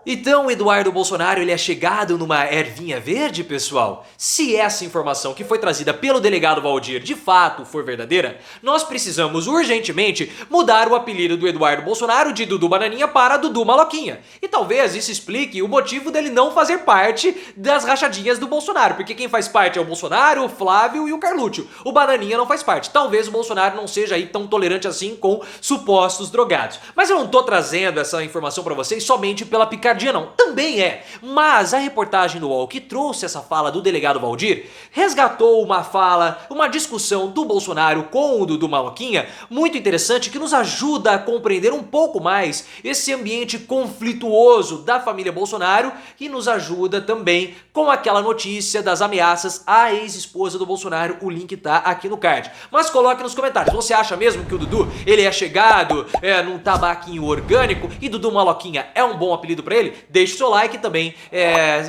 Então, Eduardo Bolsonaro ele é chegado numa ervinha verde, pessoal? Se essa informação que foi trazida pelo delegado Valdir de fato for verdadeira, nós precisamos urgentemente mudar o apelido do Eduardo Bolsonaro de Dudu Bananinha para Dudu Maloquinha. E talvez isso explique o motivo dele não fazer parte das rachadinhas do Bolsonaro, porque quem faz parte é o Bolsonaro, o Flávio e o Carluccio. O Bananinha não faz parte. Talvez o Bolsonaro não seja aí tão tolerante assim com supostos drogados. Mas eu não tô trazendo essa informação para vocês somente pela picardia não, também é, mas a reportagem do UOL que trouxe essa fala do delegado Valdir resgatou uma fala, uma discussão do Bolsonaro com o Dudu Maloquinha muito interessante que nos ajuda a compreender um pouco mais esse ambiente conflituoso da família Bolsonaro e nos ajuda também com aquela notícia das ameaças à ex-esposa do Bolsonaro, o link tá aqui no card. Mas coloque nos comentários, você acha mesmo que o Dudu ele é chegado num tabaquinho orgânico e Dudu Maloquinha é um bom apelido pra ele? Deixe seu like e também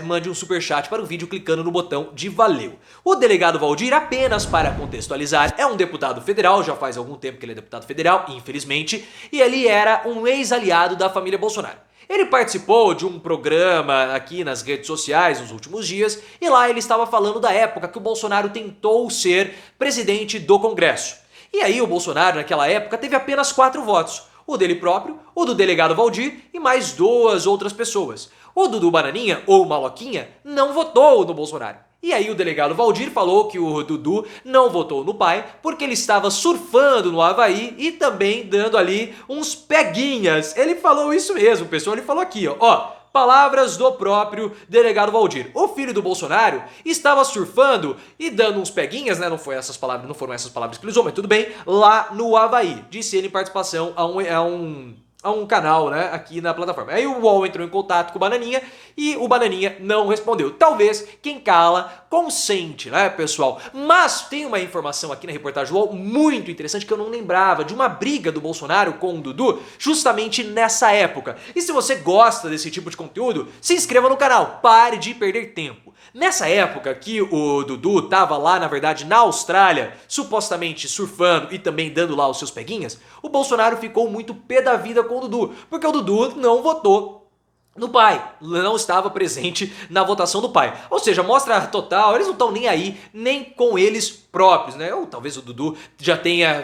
mande um superchat para o vídeo clicando no botão de valeu. O delegado Valdir, apenas para contextualizar, é um deputado federal, já faz algum tempo que ele é deputado federal, infelizmente, e ele era um ex-aliado da família Bolsonaro. Ele participou de um programa aqui nas redes sociais nos últimos dias e lá ele estava falando da época que o Bolsonaro tentou ser presidente do Congresso. E aí o Bolsonaro naquela época teve apenas 4 votos. O dele próprio, o do delegado Valdir e mais 2 outras pessoas. O Dudu Bananinha, ou Maloquinha, não votou no Bolsonaro. E aí o delegado Valdir falou que o Dudu não votou no pai porque ele estava surfando no Havaí e também dando ali uns peguinhas. Ele falou isso mesmo, pessoal, ele falou aqui, ó. Palavras do próprio delegado Valdir. O filho do Bolsonaro estava surfando e dando uns peguinhas, né? Não foram essas palavras que ele usou, mas tudo bem, lá no Havaí. Disse ele em participação a um canal, né, aqui na plataforma. Aí o UOL entrou em contato com o Bananinha e o Bananinha não respondeu. Talvez quem cala consente, né, pessoal? Mas tem uma informação aqui na reportagem do UOL muito interessante que eu não lembrava, de uma briga do Bolsonaro com o Dudu justamente nessa época. E se você gosta desse tipo de conteúdo, se inscreva no canal, pare de perder tempo. Nessa época que o Dudu tava lá, na verdade, na Austrália, supostamente surfando e também dando lá os seus peguinhas, o Bolsonaro ficou muito pé da vida com o Dudu, porque o Dudu não votou no pai, não estava presente na votação do pai. Ou seja, mostra total, eles não estão nem aí, nem com eles próprios, né? Ou talvez o Dudu já tenha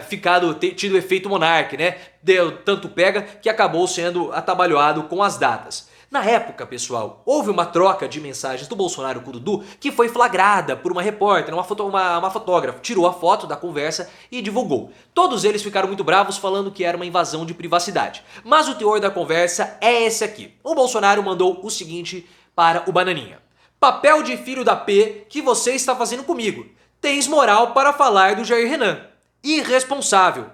tido efeito Monark, né? Deu tanto pega que acabou sendo atabalhoado com as datas. Na época, pessoal, houve uma troca de mensagens do Bolsonaro com o Dudu que foi flagrada por uma repórter, uma fotógrafa, tirou a foto da conversa e divulgou. Todos eles ficaram muito bravos falando que era uma invasão de privacidade. Mas o teor da conversa é esse aqui. O Bolsonaro mandou o seguinte para o Bananinha. Papel de filho da P que você está fazendo comigo. Tens moral para falar do Jair Renan. Irresponsável.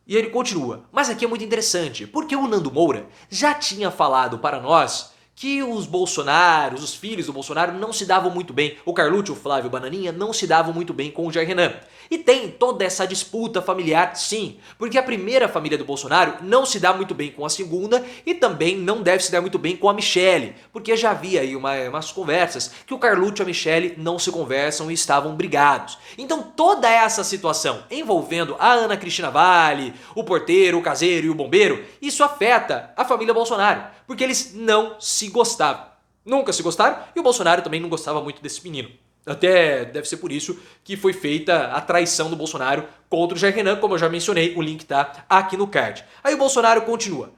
E ele continua, mas aqui é muito interessante, porque o Nando Moura já tinha falado para nós que os Bolsonaros, os filhos do Bolsonaro não se davam muito bem, o Carluccio, o Flávio, o Bananinha não se davam muito bem com o Jair Renan. E tem toda essa disputa familiar, sim, porque a primeira família do Bolsonaro não se dá muito bem com a segunda e também não deve se dar muito bem com a Michelle, porque já havia aí umas conversas que o Carluccio e a Michelle não se conversam e estavam brigados. Então toda essa situação envolvendo a Ana Cristina Vale, o porteiro, o caseiro e o bombeiro, isso afeta a família Bolsonaro, porque eles não se gostavam. Nunca se gostaram e o Bolsonaro também não gostava muito desse menino. Até deve ser por isso que foi feita a traição do Bolsonaro contra o Jair Renan, como eu já mencionei, o link tá aqui no card. Aí o Bolsonaro continua.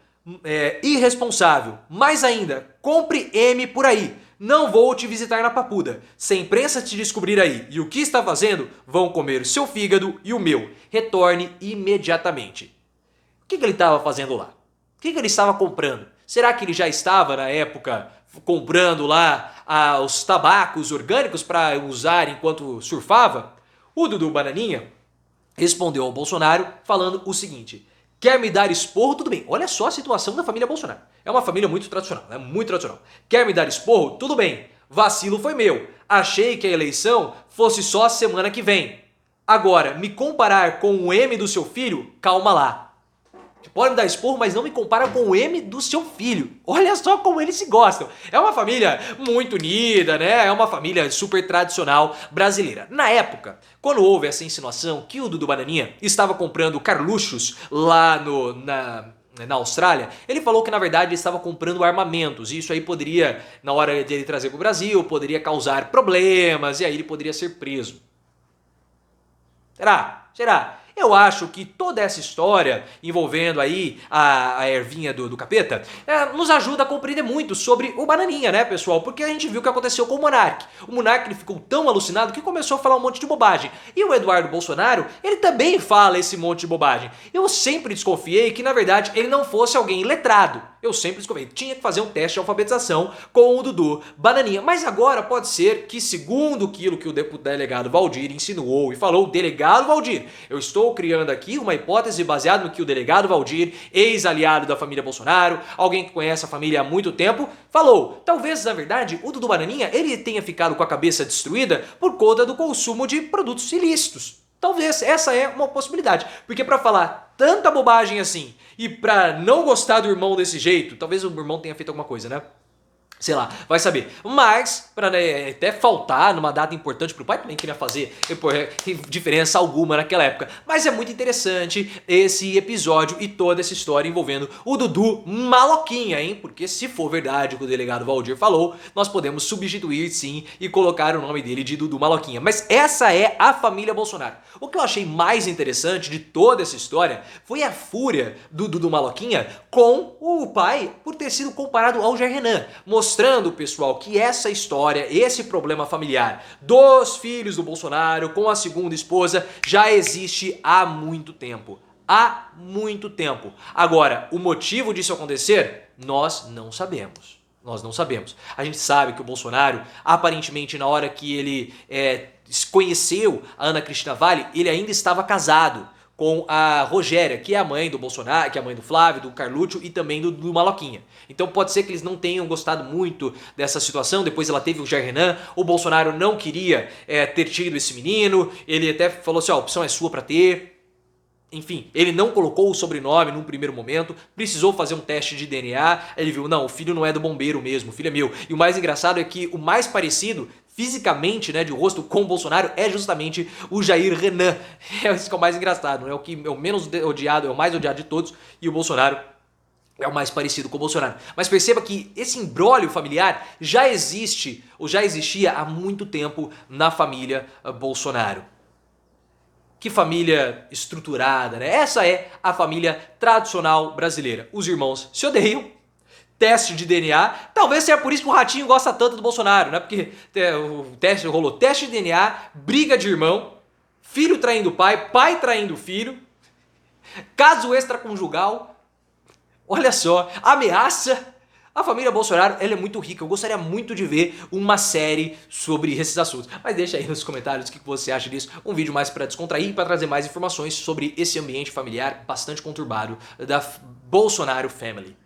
Irresponsável, mais ainda, compre M por aí. Não vou te visitar na Papuda. Se a imprensa te descobrir aí e o que está fazendo, vão comer seu fígado e o meu. Retorne imediatamente. O que ele estava fazendo lá? O que ele estava comprando? Será que ele já estava na época comprando lá os tabacos orgânicos para usar enquanto surfava? O Dudu Bananinha respondeu ao Bolsonaro falando o seguinte: quer me dar esporro? Tudo bem. Olha só a situação da família Bolsonaro. É uma família muito tradicional, é muito tradicional. Quer me dar esporro? Tudo bem. Vacilo foi meu. Achei que a eleição fosse só semana que vem. Agora, me comparar com o M do seu filho? Calma lá. Pode me dar esporro, mas não me compara com o M do seu filho. Olha só como eles se gostam. É uma família muito unida, né? É uma família super tradicional brasileira. Na época, quando houve essa insinuação que o Dudu Bananinha estava comprando Carluxos lá na Austrália, ele falou que na verdade ele estava comprando armamentos, e isso aí poderia, na hora de ele trazer para o Brasil, poderia causar problemas, e aí ele poderia ser preso. Será? Será? Eu acho que toda essa história envolvendo aí a ervinha do capeta nos ajuda a compreender muito sobre o Bananinha, né, pessoal? Porque a gente viu o que aconteceu com o Monark. O Monark ele ficou tão alucinado que começou a falar um monte de bobagem. E o Eduardo Bolsonaro, ele também fala esse monte de bobagem. Eu sempre desconfiei que, na verdade, ele não fosse alguém letrado. Eu sempre desconfiei. Tinha que fazer um teste de alfabetização com o Dudu Bananinha. Mas agora pode ser que, segundo aquilo que o delegado Valdir insinuou e falou, delegado Valdir, eu estou criando aqui uma hipótese baseada no que o delegado Valdir, ex-aliado da família Bolsonaro, alguém que conhece a família há muito tempo, falou. Talvez, na verdade, o Dudu Bananinha ele tenha ficado com a cabeça destruída por conta do consumo de produtos ilícitos. Talvez essa é uma possibilidade, porque para falar tanta bobagem assim e para não gostar do irmão desse jeito, talvez o irmão tenha feito alguma coisa, né? Sei lá, vai saber. Mas, para até faltar numa data importante pro pai, também queria fazer diferença alguma naquela época. Mas é muito interessante esse episódio e toda essa história envolvendo o Dudu Maloquinha, hein? Porque se for verdade o que o delegado Valdir falou, nós podemos substituir sim e colocar o nome dele de Dudu Maloquinha. Mas essa é a família Bolsonaro. O que eu achei mais interessante de toda essa história foi a fúria do Dudu Maloquinha com o pai por ter sido comparado ao Jair Renan, mostrando, pessoal, que essa história, esse problema familiar dos filhos do Bolsonaro com a segunda esposa já existe há muito tempo. Há muito tempo. Agora, o motivo disso acontecer, nós não sabemos. Nós não sabemos. A gente sabe que o Bolsonaro, aparentemente, na hora que ele conheceu a Ana Cristina Vale, ele ainda estava casado com a Rogéria, que é a mãe do Bolsonaro, que é a mãe do Flávio, do Carluccio e também do Maloquinha. Então pode ser que eles não tenham gostado muito dessa situação, depois ela teve o Jair Renan, o Bolsonaro não queria ter tido esse menino, ele até falou assim, ó, a opção é sua pra ter. Enfim, ele não colocou o sobrenome num primeiro momento, precisou fazer um teste de DNA, ele viu, não, o filho não é do bombeiro mesmo, o filho é meu. E o mais engraçado é que o mais parecido fisicamente, né, de rosto com o Bolsonaro é justamente o Jair Renan. É isso que é o mais engraçado, é o que é o menos odiado, é o mais odiado de todos, e o Bolsonaro é o mais parecido com o Bolsonaro. Mas perceba que esse imbróglio familiar já existe, ou já existia há muito tempo na família Bolsonaro. Que família estruturada, né? Essa é a família tradicional brasileira. Os irmãos se odeiam, teste de DNA, talvez seja por isso que o Ratinho gosta tanto do Bolsonaro, né? Porque o teste rolou teste de DNA, briga de irmão, filho traindo pai, pai traindo filho, caso extraconjugal, olha só, ameaça. A família Bolsonaro, ela é muito rica, eu gostaria muito de ver uma série sobre esses assuntos. Mas deixa aí nos comentários o que você acha disso, um vídeo mais para descontrair e para trazer mais informações sobre esse ambiente familiar bastante conturbado da Bolsonaro Family.